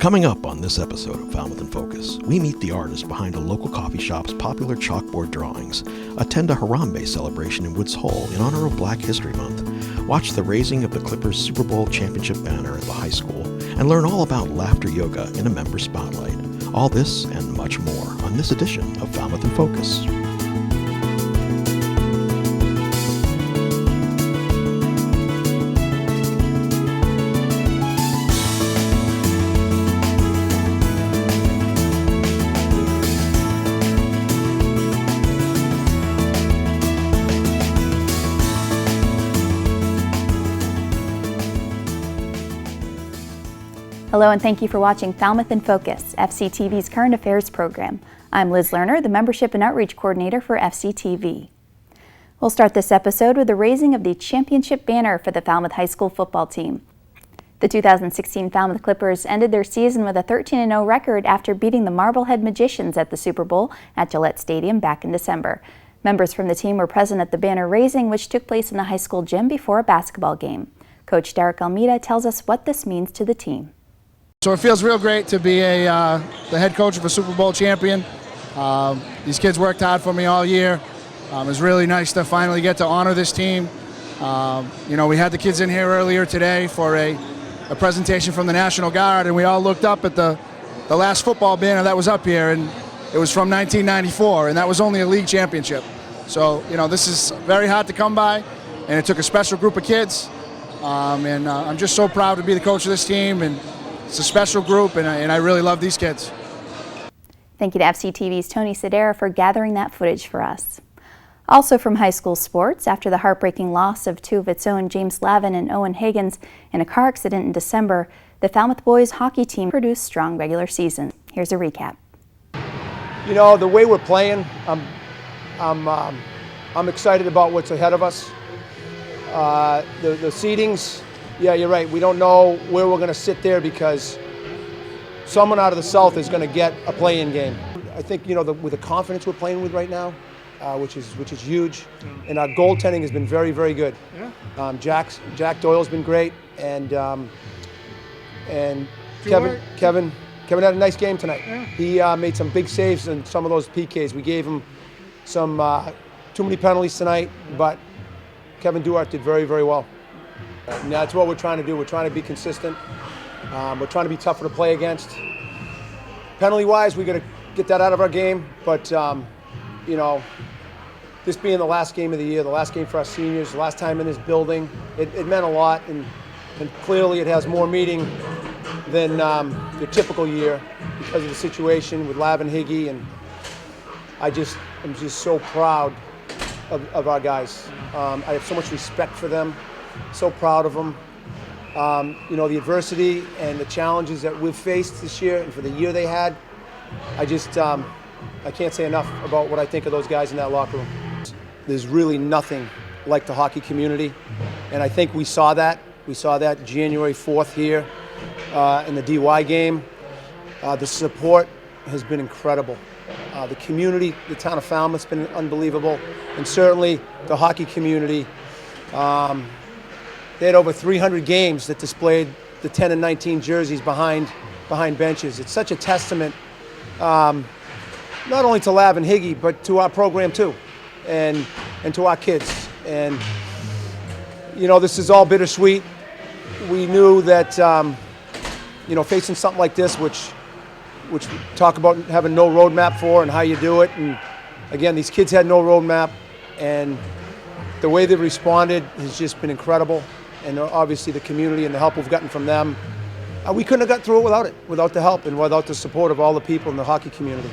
Coming up on this episode of Falmouth in Focus, we meet the artist behind a local coffee shop's popular chalkboard drawings, attend a Harambee celebration in Woods Hole in honor of Black History Month, watch the raising of the Clippers Super Bowl championship banner at the high school, and learn all about laughter yoga in a member spotlight. All this and much more on this edition of Falmouth in Focus. Hello and thank you for watching Falmouth in Focus, FCTV's current affairs program. I'm Liz Lerner, the Membership and Outreach Coordinator for FCTV. We'll start this episode with the raising of the championship banner for the Falmouth High School football team. The 2016 Falmouth Clippers ended their season with a 13-0 record after beating the Marblehead Magicians at the Super Bowl at Gillette Stadium back in December. Members from the team were present at the banner raising, which took place in the high school gym before a basketball game. Coach Derek Almeida tells us what this means to the team. So it feels real great to be the head coach of a Super Bowl champion. These kids worked hard for me all year. It was really nice to finally get to honor this team. We had the kids in here earlier today for a presentation from the National Guard, and we all looked up at the last football banner that was up here, and it was from 1994, and that was only a league championship. So, this is very hard to come by, and it took a special group of kids. I'm just so proud to be the coach of this team, and it's a special group, and I really love these kids. Thank you to FCTV's Tony Sedera for gathering that footage for us. Also from high school sports, after the heartbreaking loss of two of its own, James Lavin and Owen Higgins, in a car accident in December, the Falmouth boys hockey team produced strong regular season. Here's a recap. The way we're playing, I'm excited about what's ahead of us. The seedings. Yeah, you're right. We don't know where we're going to sit there because someone out of the South is going to get a play-in game. I think, with the confidence we're playing with right now, which is huge, and our goaltending has been very, very good. Yeah. Jack Doyle's been great, and Kevin had a nice game tonight. Yeah. He made some big saves in some of those PKs. We gave him some too many penalties tonight, but Kevin Duarte did very, very well. And that's what we're trying to do. We're trying to be consistent. We're trying to be tougher to play against. Penalty-wise, we got to get that out of our game. But, this being the last game of the year, the last game for our seniors, the last time in this building, it meant a lot. And clearly it has more meaning than the typical year because of the situation with Lav and Higgy. And I'm just so proud of our guys. I have so much respect for them. So proud of them. The adversity and the challenges that we've faced this year and for the year they had, I can't say enough about what I think of those guys in that locker room. There's really nothing like the hockey community, and I think we saw that. We saw that January 4th here in the DY game. The support has been incredible. The community, the town of Falmouth, has been unbelievable, and certainly the hockey community. They had over 300 games that displayed the 10 and 19 jerseys behind benches. It's such a testament, not only to Lav and Higgy, but to our program too, and to our kids. And this is all bittersweet. We knew that facing something like this, which we talk about having no roadmap for and how you do it. And again, these kids had no roadmap, and the way they responded has just been incredible. And obviously the community and the help we've gotten from them. We couldn't have got through it without the help and without the support of all the people in the hockey community.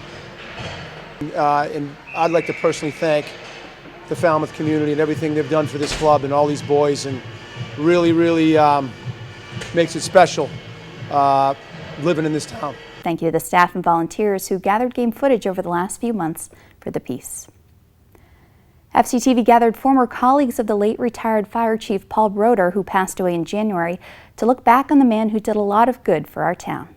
And I'd like to personally thank the Falmouth community and everything they've done for this club and all these boys, and really, really makes it special living in this town. Thank you to the staff and volunteers who gathered game footage over the last few months for the piece. FCTV gathered former colleagues of the late retired Fire Chief Paul Broder, who passed away in January, to look back on the man who did a lot of good for our town.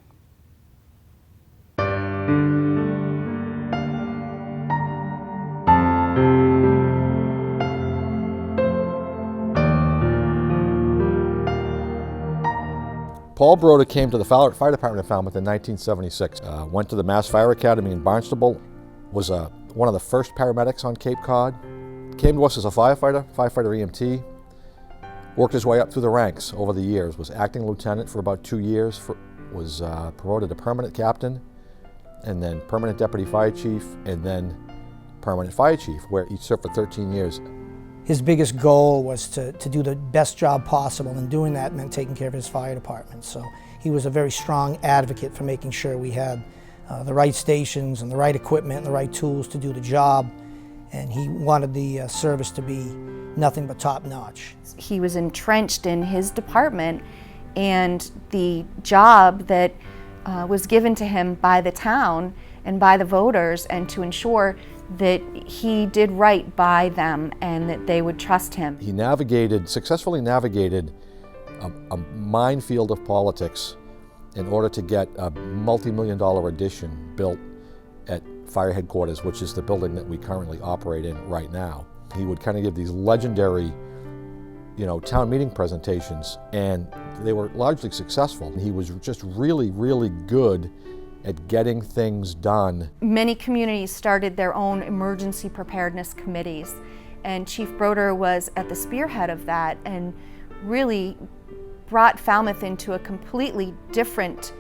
Paul Broder came to the Fire Department of Falmouth in 1976. Went to the Mass Fire Academy in Barnstable, was one of the first paramedics on Cape Cod. Came to us as a firefighter EMT. Worked his way up through the ranks over the years. Was acting lieutenant for about 2 years. Was promoted to permanent captain, and then permanent deputy fire chief, and then permanent fire chief, where he served for 13 years. His biggest goal was to do the best job possible, and doing that meant taking care of his fire department. So he was a very strong advocate for making sure we had the right stations and the right equipment and the right tools to do the job, and he wanted the service to be nothing but top-notch. He was entrenched in his department, and the job that was given to him by the town and by the voters, and to ensure that he did right by them and that they would trust him. He successfully navigated a minefield of politics in order to get a multi-million-dollar addition built at Fire Headquarters, which is the building that we currently operate in right now. He would kind of give these legendary, town meeting presentations, and they were largely successful. He was just really, really good at getting things done. Many communities started their own emergency preparedness committees, and Chief Broder was at the spearhead of that and really brought Falmouth into a completely different,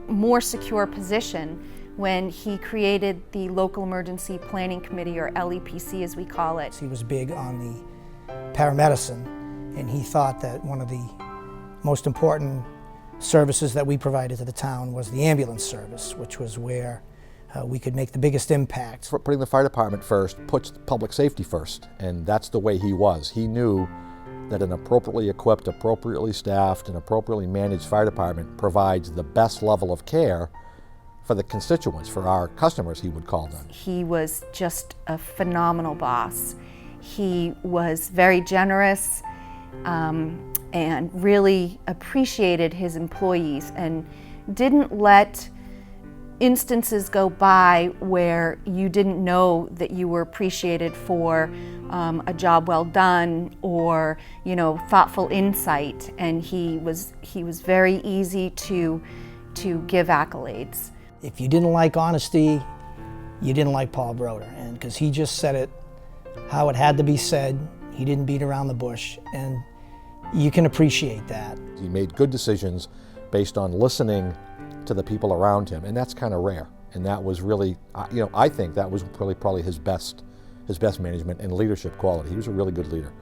more secure position when he created the Local Emergency Planning Committee, or LEPC as we call it. He was big on the paramedicine, and he thought that one of the most important services that we provided to the town was the ambulance service, which was where we could make the biggest impact. Putting the fire department first puts public safety first, and that's the way he was. He knew that an appropriately equipped, appropriately staffed, and appropriately managed fire department provides the best level of care for the constituents, for our customers, he would call them. He was just a phenomenal boss. He was very generous and really appreciated his employees, and didn't let instances go by where you didn't know that you were appreciated for a job well done, or thoughtful insight. And he was very easy to give accolades. If you didn't like honesty, you didn't like Paul Broder, and because he just said it how it had to be said. He didn't beat around the bush, and you can appreciate that. He made good decisions based on listening to the people around him, and that's kind of rare. And that was really, I think that was really probably his best management and leadership quality. He was a really good leader.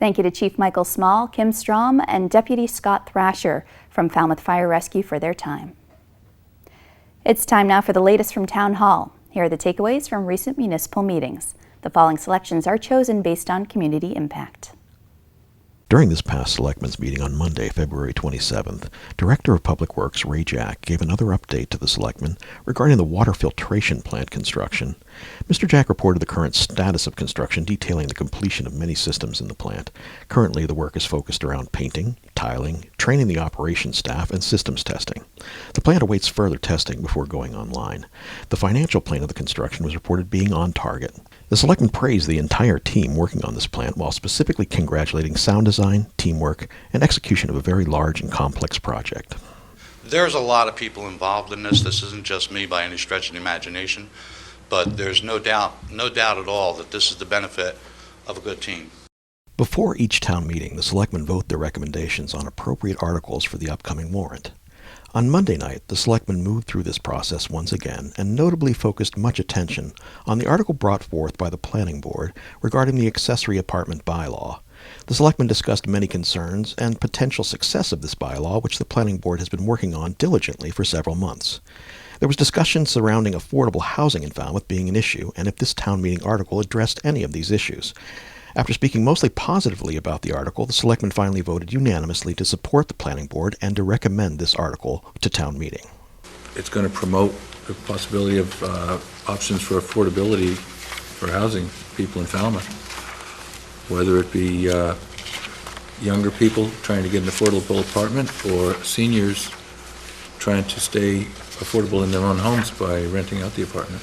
Thank you to Chief Michael Small, Kim Strohm, and Deputy Scott Thrasher from Falmouth Fire Rescue for their time. It's time now for the latest from Town Hall. Here are the takeaways from recent municipal meetings. The following selections are chosen based on community impact. During this past Selectmen's meeting on Monday, February 27th, Director of Public Works Ray Jack gave another update to the Selectmen regarding the water filtration plant construction. Mr. Jack reported the current status of construction, detailing the completion of many systems in the plant. Currently, the work is focused around painting, tiling, training the operations staff, and systems testing. The plant awaits further testing before going online. The financial plan of the construction was reported being on target. The Selectmen praised the entire team working on this plant, while specifically congratulating sound design, teamwork, and execution of a very large and complex project. There's a lot of people involved in this. This isn't just me by any stretch of the imagination, but there's no doubt at all that this is the benefit of a good team. Before each town meeting, the Selectmen vote their recommendations on appropriate articles for the upcoming warrant. On Monday night, the Selectmen moved through this process once again and notably focused much attention on the article brought forth by the Planning Board regarding the accessory apartment bylaw. The Selectmen discussed many concerns and potential success of this bylaw, which the Planning Board has been working on diligently for several months. There was discussion surrounding affordable housing in Falmouth being an issue, and if this town meeting article addressed any of these issues. After speaking mostly positively about the article, the Selectmen finally voted unanimously to support the Planning Board and to recommend this article to town meeting. It's going to promote the possibility of options for affordability for housing people in Falmouth, whether it be younger people trying to get an affordable apartment or seniors trying to stay affordable in their own homes by renting out the apartment.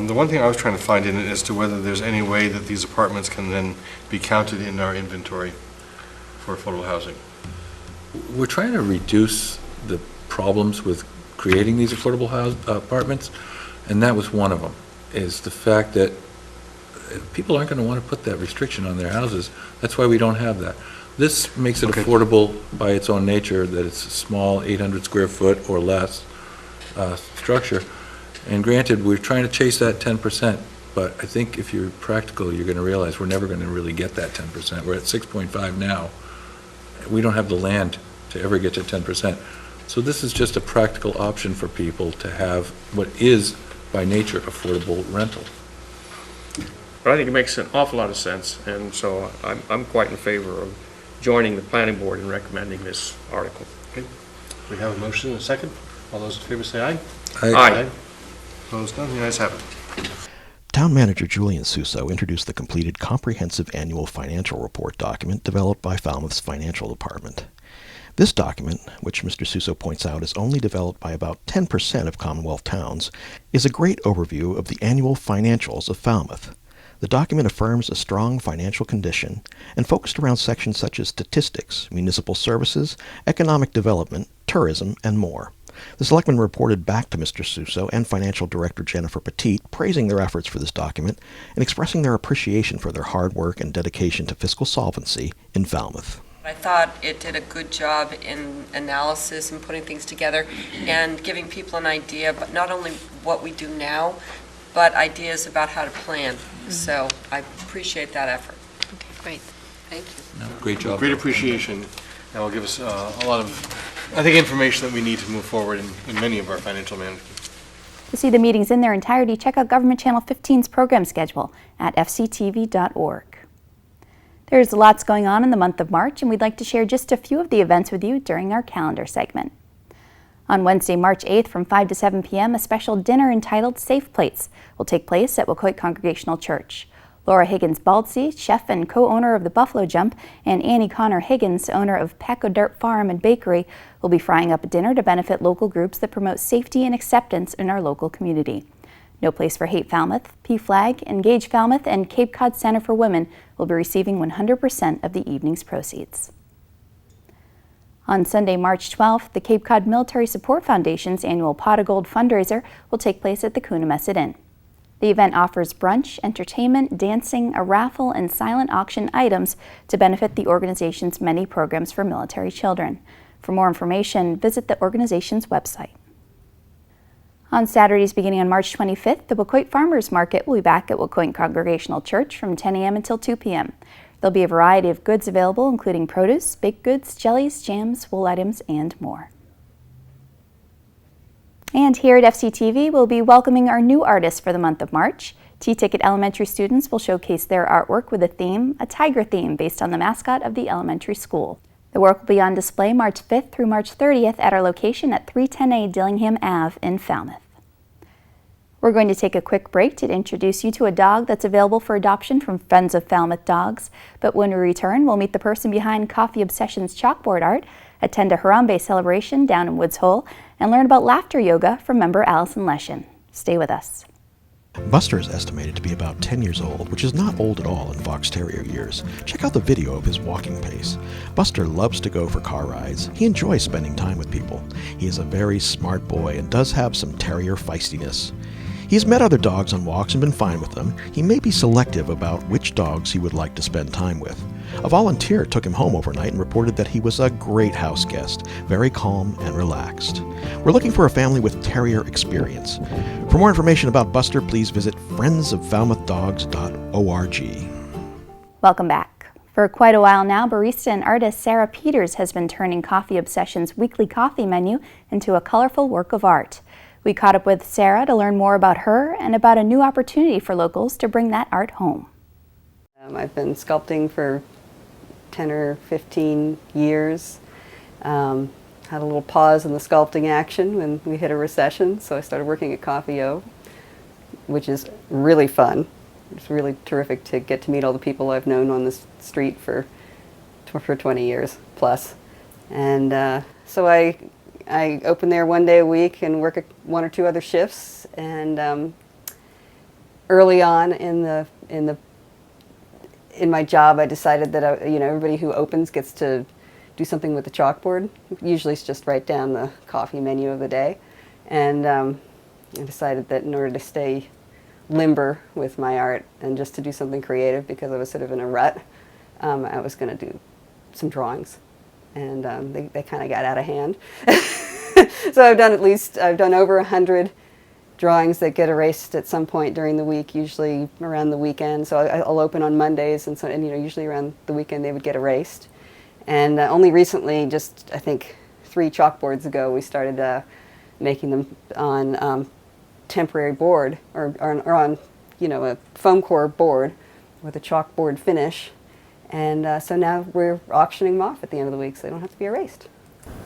The one thing I was trying to find in it as to whether there's any way that these apartments can then be counted in our inventory for affordable housing. We're trying to reduce the problems with creating these affordable apartments, and that was one of them, is the fact that people aren't going to want to put that restriction on their houses. That's why we don't have that. This makes it affordable by its own nature, that it's a small 800 square foot or less structure. And granted, we're trying to chase that 10%, but I think if you're practical, you're going to realize we're never going to really get that 10%. We're at 6.5 now. We don't have the land to ever get to 10%. So this is just a practical option for people to have what is, by nature, affordable rental. But I think it makes an awful lot of sense, and so I'm quite in favor of joining the planning board in recommending this article. Okay. We have a motion and a second. All those in favor say aye. Aye. Opposed, none. The ayes have it. Town Manager Julian Suso introduced the completed Comprehensive Annual Financial Report document developed by Falmouth's Financial Department. This document, which Mr. Suso points out is only developed by about 10% of Commonwealth towns, is a great overview of the annual financials of Falmouth. The document affirms a strong financial condition and focused around sections such as statistics, municipal services, economic development, tourism, and more. The selectmen reported back to Mr. Suso and Financial Director Jennifer Petit, praising their efforts for this document and expressing their appreciation for their hard work and dedication to fiscal solvency in Falmouth. I thought it did a good job in analysis and putting things together and giving people an idea, but not only what we do now, but ideas about how to plan. So I appreciate that effort. Okay, great. Thank you. No, great job. Great appreciation. That will give us a lot of, I think, information that we need to move forward in many of our financial management. To see the meetings in their entirety, check out Government Channel 15's program schedule at fctv.org. There's lots going on in the month of March, and we'd like to share just a few of the events with you during our calendar segment. On Wednesday, March 8th from 5 to 7 p.m., a special dinner entitled Safe Plates will take place at Wacoit Congregational Church. Laura Higgins-Baldsey, chef and co-owner of the Buffalo Jump, and Annie Connor Higgins, owner of Paco Dirt Farm and Bakery, will be frying up a dinner to benefit local groups that promote safety and acceptance in our local community. No Place for Hate Falmouth, PFLAG, Engage Falmouth, and Cape Cod Center for Women will be receiving 100% of the evening's proceeds. On Sunday, March 12th, the Cape Cod Military Support Foundation's annual Pot of Gold fundraiser will take place at the Coonamessett Inn. The event offers brunch, entertainment, dancing, a raffle, and silent auction items to benefit the organization's many programs for military children. For more information, visit the organization's website. On Saturdays beginning on March 25th, the Wacoit Farmers Market will be back at Wacoit Congregational Church from 10 a.m. until 2 p.m. There'll be a variety of goods available, including produce, baked goods, jellies, jams, wool items, and more. And here at FCTV, we'll be welcoming our new artists for the month of March. T-Ticket elementary students will showcase their artwork with a tiger theme based on the mascot of the elementary school. The work will be on display March 5th through March 30th at our location at 310A Dillingham Ave in Falmouth. We're going to take a quick break to introduce you to a dog that's available for adoption from Friends of Falmouth Dogs. But when we return, we'll meet the person behind Coffee Obsession's chalkboard art, attend a Harambee celebration down in Woods Hole, and learn about laughter yoga from member Allison Leshin. Stay with us. Buster is estimated to be about 10 years old, which is not old at all in Fox Terrier years. Check out the video of his walking pace. Buster loves to go for car rides. He enjoys spending time with people. He is a very smart boy and does have some terrier feistiness. He has met other dogs on walks and been fine with them. He may be selective about which dogs he would like to spend time with. A volunteer took him home overnight and reported that he was a great house guest, very calm and relaxed. We're looking for a family with terrier experience. For more information about Buster, please visit friendsoffalmouthdogs.org. Welcome back. For quite a while now, barista and artist Sarah Peters has been turning Coffee Obsession's weekly coffee menu into a colorful work of art. We caught up with Sarah to learn more about her and about a new opportunity for locals to bring that art home. I've been sculpting for 10 or 15 years. Had a little pause in the sculpting action when we hit a recession, so I started working at Coffee O, which is really fun. It's really terrific to get to meet all the people I've known on the street for 20 years plus. And so I I open there one day a week and work one or two other shifts. And early on in my job, I decided that everybody who opens gets to do something with the chalkboard. Usually it's just write down the coffee menu of the day. And I decided that in order to stay limber with my art and just to do something creative, because I was sort of in a rut, I was going to do some drawings. And they kind of got out of hand. So I've done over 100 drawings that get erased at some point during the week, usually around the weekend. So I'll open on Mondays, and usually around the weekend they would get erased. And only recently, just I think 3 chalkboards ago, we started making them on temporary board or on a foam core board with a chalkboard finish. And so now we're auctioning them off at the end of the week, so they don't have to be erased.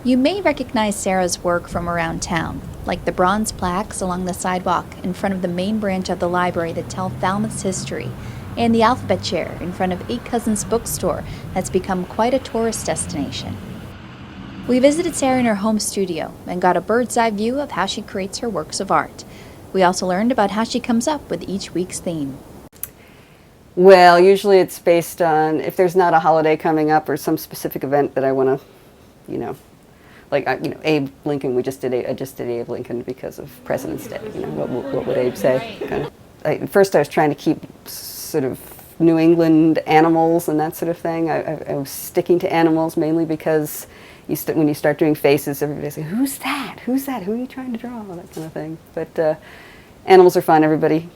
You may recognize Sarah's work from around town, like the bronze plaques along the sidewalk in front of the main branch of the library that tell Falmouth's history, and the alphabet chair in front of Eight Cousins bookstore that's become quite a tourist destination. We visited Sarah in her home studio and got a bird's eye view of how she creates her works of art. We also learned about how she comes up with each week's theme. Well, usually it's based on if there's not a holiday coming up or some specific event that I want to, like Abe Lincoln. I just did Abe Lincoln because of President's Day. What would Abe say? Kind of. At first, I was trying to keep sort of New England animals and that sort of thing. I was sticking to animals mainly because when you start doing faces, everybody's like, "Who's that? Who's that? Who are you trying to draw?" That kind of thing. But animals are fun. Everybody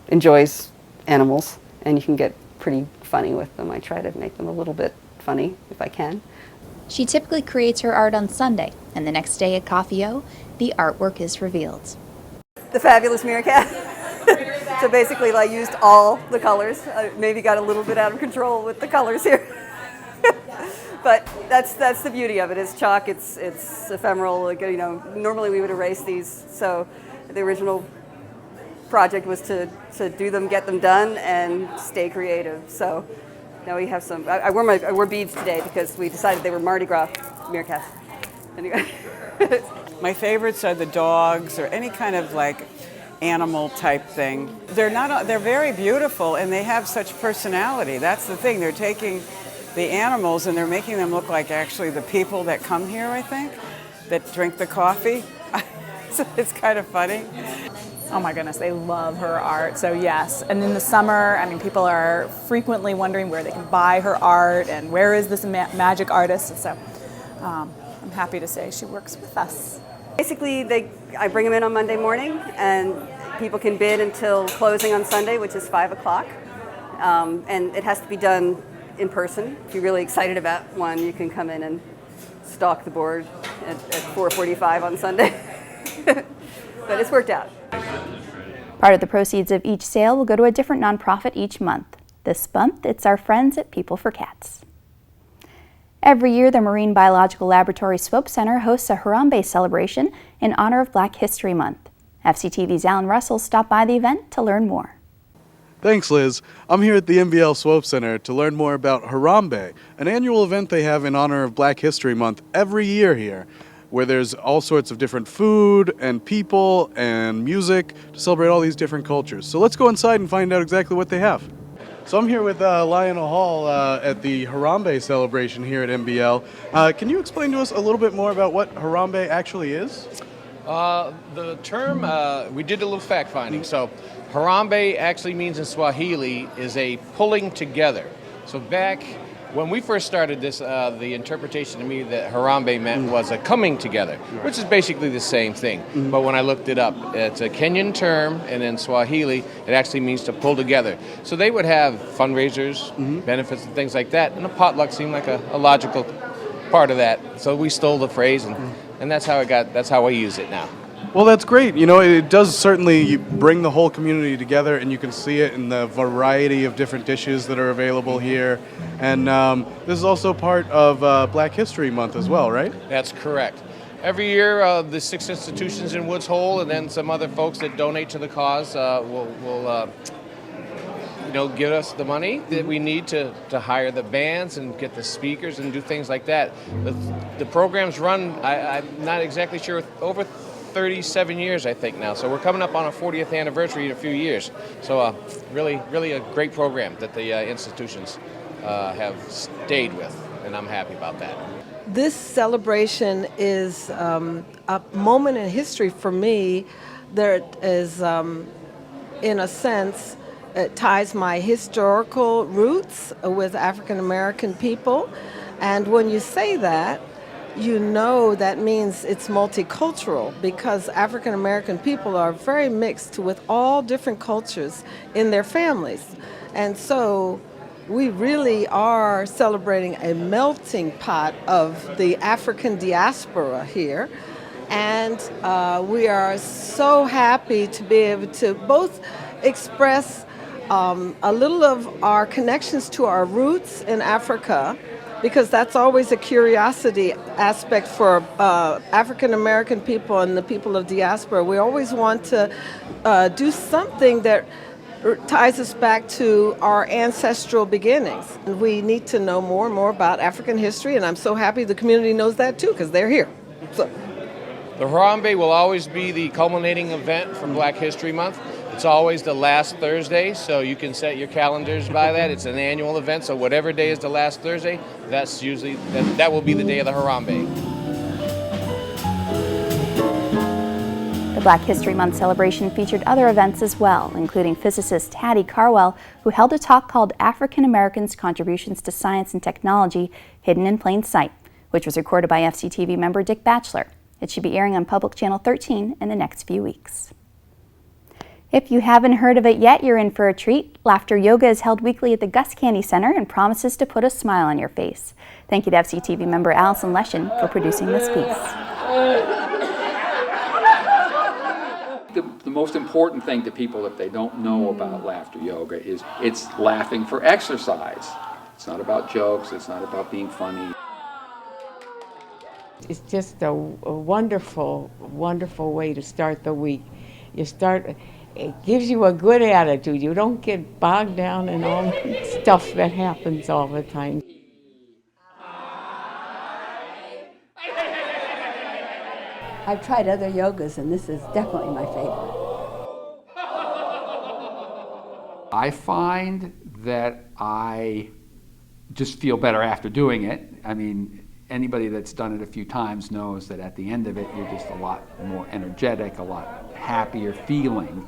enjoys animals. And you can get pretty funny with them. I try to make them a little bit funny if I can. She typically creates her art on Sunday, and the next day at Coffee-O, the artwork is revealed. The fabulous meerkat. So basically I used all the colors. I maybe got a little bit out of control with the colors here. But that's the beauty of it. It's chalk, it's ephemeral. Normally we would erase these. So the original project was to do them, get them done, and stay creative. So now we have some. I wore beads today because we decided they were Mardi Gras meerkats. Anyway. My favorites are the dogs or any kind of like animal type thing. They're very beautiful and they have such personality. That's the thing. They're taking the animals and they're making them look like actually the people that come here, I think, that drink the coffee. So it's kind of funny. Oh my goodness, they love her art, so yes. And in the summer, people are frequently wondering where they can buy her art and where is this magic artist. So I'm happy to say she works with us. Basically, I bring them in on Monday morning and people can bid until closing on Sunday, which is 5 o'clock. And it has to be done in person. If you're really excited about one, you can come in and stalk the board at 4:45 on Sunday. But it's worked out. Part of the proceeds of each sale will go to a different nonprofit each month. This month, it's our friends at People for Cats. Every year, the Marine Biological Laboratory Swope Center hosts a Harambee celebration in honor of Black History Month. FCTV's Alan Russell stopped by the event to learn more. Thanks, Liz. I'm here at the MBL Swope Center to learn more about Harambee, an annual event they have in honor of Black History Month every year here, where there's all sorts of different food and people and music to celebrate all these different cultures. So let's go inside and find out exactly what they have. So I'm here with Lionel Hall at the Harambee celebration here at MBL. Can you explain to us a little bit more about what Harambee actually is? The term, we did a little fact finding. So Harambee actually means in Swahili is a pulling together. So back when we first started this, the interpretation to me that Harambee meant was a coming together, which is basically the same thing. But when I looked it up, it's a Kenyan term, and in Swahili, it actually means to pull together. So they would have fundraisers, benefits, and things like that, and a potluck seemed like a logical part of that. So we stole the phrase, and that's how that's how I use it now. Well, that's great. You know, it does certainly bring the whole community together, and you can see it in the variety of different dishes that are available here. And this is also part of Black History Month as well, right? That's correct. Every year, the 6 institutions in Woods Hole and then some other folks that donate to the cause will give us the money that we need to hire the bands and get the speakers and do things like that. The program's run, I'm not exactly sure, over 37 years, I think, now. So we're coming up on a 40th anniversary in a few years. So really a great program that the institutions have stayed with, and I'm happy about that. This celebration is a moment in history for me. There is, in a sense, it ties my historical roots with African American people. And when you say that, you know that means it's multicultural, because African American people are very mixed with all different cultures in their families. And so we really are celebrating a melting pot of the African diaspora here. And we are so happy to be able to both express a little of our connections to our roots in Africa, because that's always a curiosity aspect for African American people and the people of diaspora. We always want to do something that ties us back to our ancestral beginnings. We need to know more and more about African history, and I'm so happy the community knows that too, because they're here. So. The Harambee will always be the culminating event for Black History Month. It's always the last Thursday, so you can set your calendars by that. It's an annual event, so whatever day is the last Thursday, that's usually, that will be the day of the Harambee. The Black History Month celebration featured other events as well, including physicist Hattie Carwell, who held a talk called African Americans' Contributions to Science and Technology, Hidden in Plain Sight, which was recorded by FCTV member Dick Batchelor. It should be airing on Public Channel 13 in the next few weeks. If you haven't heard of it yet, you're in for a treat. Laughter Yoga is held weekly at the Gus Candy Center and promises to put a smile on your face. Thank you to FCTV member Allison Leshin for producing this piece. The most important thing to people, if they don't know about laughter yoga, is it's laughing for exercise. It's not about jokes, it's not about being funny. It's just a wonderful, wonderful way to start the week. It gives you a good attitude. You don't get bogged down in all the stuff that happens all the time. I've tried other yogas, and this is definitely my favorite. I find that I just feel better after doing it. I mean, anybody that's done it a few times knows that at the end of it, you're just a lot more energetic, a lot happier feeling.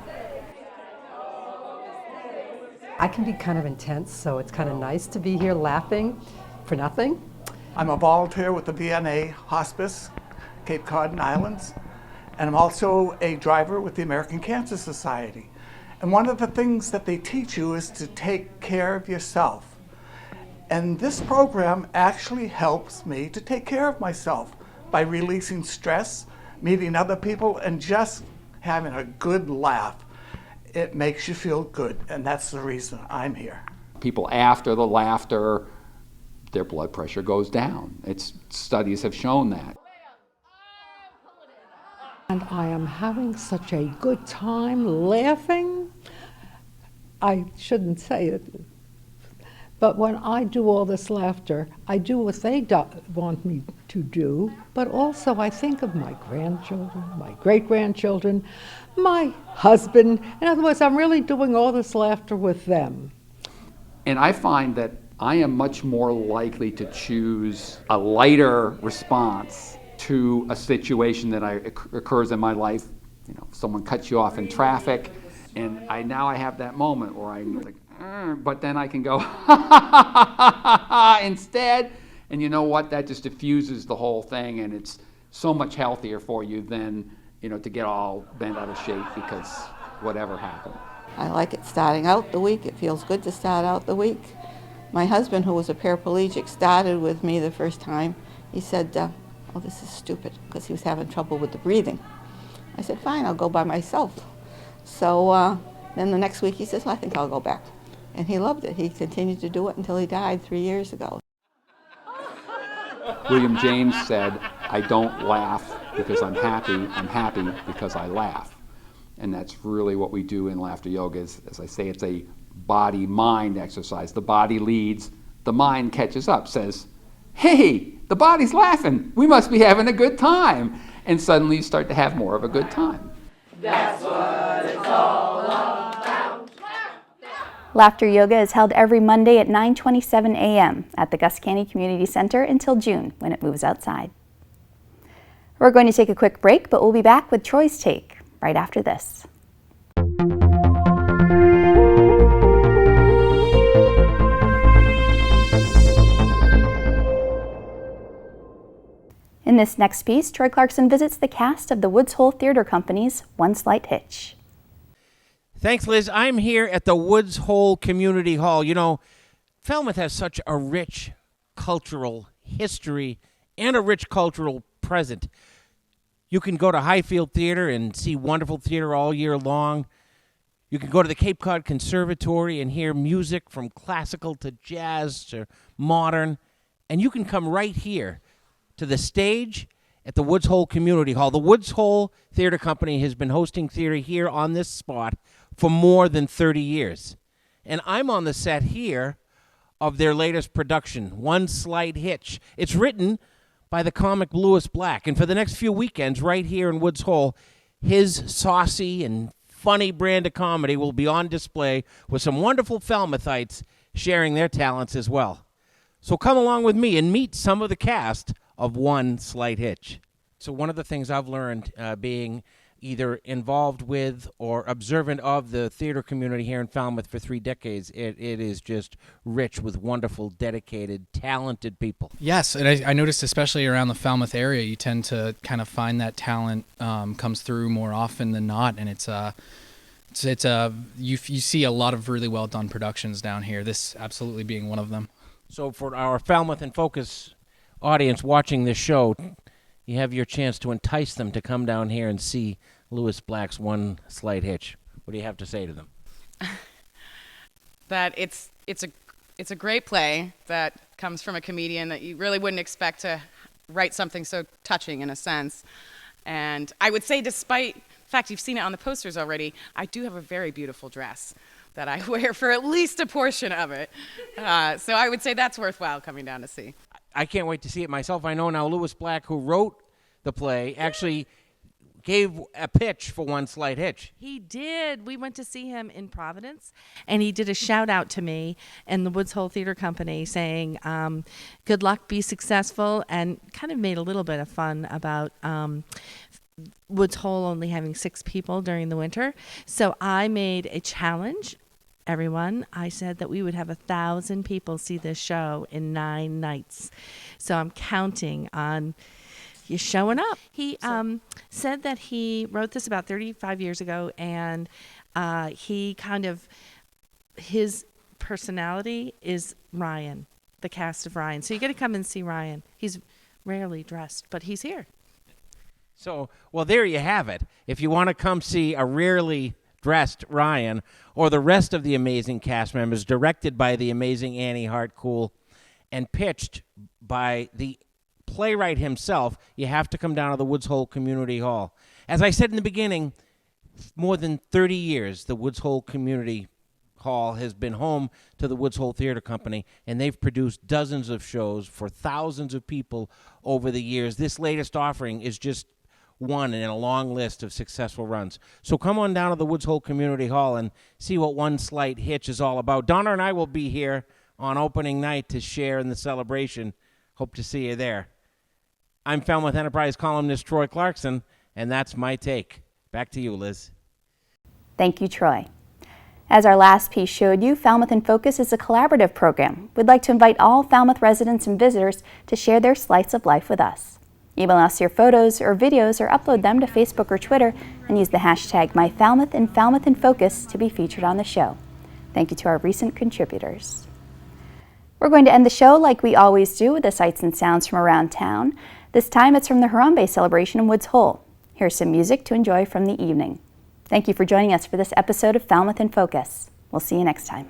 I can be kind of intense, so it's kind of nice to be here laughing for nothing. I'm a volunteer with the VNA Hospice, Cape Cod and Islands, and I'm also a driver with the American Cancer Society. And one of the things that they teach you is to take care of yourself. And this program actually helps me to take care of myself by releasing stress, meeting other people, and just having a good laugh. It makes you feel good, and that's the reason I'm here. People after the laughter, their blood pressure goes down. Studies have shown that. And I am having such a good time laughing. I shouldn't say it, but when I do all this laughter, I do what they want me to do, but also I think of my grandchildren, my great-grandchildren, my husband. In other words, I'm really doing all this laughter with them. And I find that I am much more likely to choose a lighter response to a situation that occurs in my life. You know, someone cuts you off in traffic, and now I have that moment where I'm like, but then I can go instead, and you know what? That just diffuses the whole thing, and it's so much healthier for you than to get all bent out of shape because whatever happened. I like it starting out the week. It feels good to start out the week. My husband, who was a paraplegic, started with me the first time. He said, oh, this is stupid, because he was having trouble with the breathing. I said, fine, I'll go by myself. So then the next week he says, well, I think I'll go back. And he loved it. He continued to do it until he died 3 years ago. William James said, I don't laugh because I'm happy because I laugh. And that's really what we do in laughter yoga. As I say, it's a body-mind exercise. The body leads, the mind catches up, says, hey, the body's laughing, we must be having a good time. And suddenly you start to have more of a good time. That's what it's all about. Laughter Yoga is held every Monday at 9:27 a.m. at the Gus Caney Community Center until June, when it moves outside. We're going to take a quick break, but we'll be back with Troy's Take right after this. In this next piece, Troy Clarkson visits the cast of the Woods Hole Theater Company's One Slight Hitch. Thanks, Liz. I'm here at the Woods Hole Community Hall. You know, Falmouth has such a rich cultural history and a rich cultural present. You can go to Highfield Theater and see wonderful theater all year long. You can go to the Cape Cod Conservatory and hear music from classical to jazz to modern. And you can come right here to the stage at the Woods Hole Community Hall. The Woods Hole Theater Company has been hosting theater here on this spot for more than 30 years. And I'm on the set here of their latest production, One Slight Hitch. It's written by the comic Lewis Black. And for the next few weekends right here in Woods Hole, his saucy and funny brand of comedy will be on display with some wonderful Falmouthites sharing their talents as well. So come along with me and meet some of the cast of One Slight Hitch. So one of the things I've learned being either involved with or observant of the theater community here in Falmouth for 3 decades, it is just rich with wonderful, dedicated, talented people. Yes, and I noticed especially around the Falmouth area, you tend to kind of find that talent comes through more often than not, and you see a lot of really well done productions down here, this absolutely being one of them. So for our Falmouth in Focus audience watching this show, you have your chance to entice them to come down here and see Lewis Black's One Slight Hitch. What do you have to say to them? That it's a great play that comes from a comedian that you really wouldn't expect to write something so touching in a sense. And I would say, despite the fact you've seen it on the posters already, I do have a very beautiful dress that I wear for at least a portion of it. So I would say that's worthwhile coming down to see. I can't wait to see it myself. I know now Lewis Black, who wrote the play, actually gave a pitch for One Slight Hitch. He did. We went to see him in Providence, and he did a shout out to me and the Woods Hole Theater Company saying, good luck, be successful, and kind of made a little bit of fun about Woods Hole only having 6 people during the winter. So I made a challenge. Everyone, I said that we would have 1,000 people see this show in 9 nights. So I'm counting on you showing up. He said that he wrote this about 35 years ago, and he kind of, his personality is Ryan, the cast of Ryan. So you got to come and see Ryan. He's rarely dressed, but he's here. So, well, there you have it. If you want to come see a rarely dressed Ryan or the rest of the amazing cast members, directed by the amazing Annie Hart-Cool and pitched by the playwright himself, you have to come down to the Woods Hole Community Hall. As I said in the beginning, more than 30 years, the Woods Hole Community Hall has been home to the Woods Hole Theater Company, and they've produced dozens of shows for thousands of people over the years. This latest offering is just one in a long list of successful runs. So come on down to the Woods Hole Community Hall and see what One Slight Hitch is all about. Donna and I will be here on opening night to share in the celebration. Hope to see you there. I'm Falmouth Enterprise columnist Troy Clarkson, and that's my take. Back to you, Liz. Thank you, Troy. As our last piece showed you, Falmouth in Focus is a collaborative program. We'd like to invite all Falmouth residents and visitors to share their slice of life with us. Email us your photos or videos or upload them to Facebook or Twitter and use the hashtag myfalmouth and Falmouth in Focus to be featured on the show. Thank you to our recent contributors. We're going to end the show like we always do with the sights and sounds from around town. This time it's from the Harambee celebration in Woods Hole. Here's some music to enjoy from the evening. Thank you for joining us for this episode of Falmouth in Focus. We'll see you next time.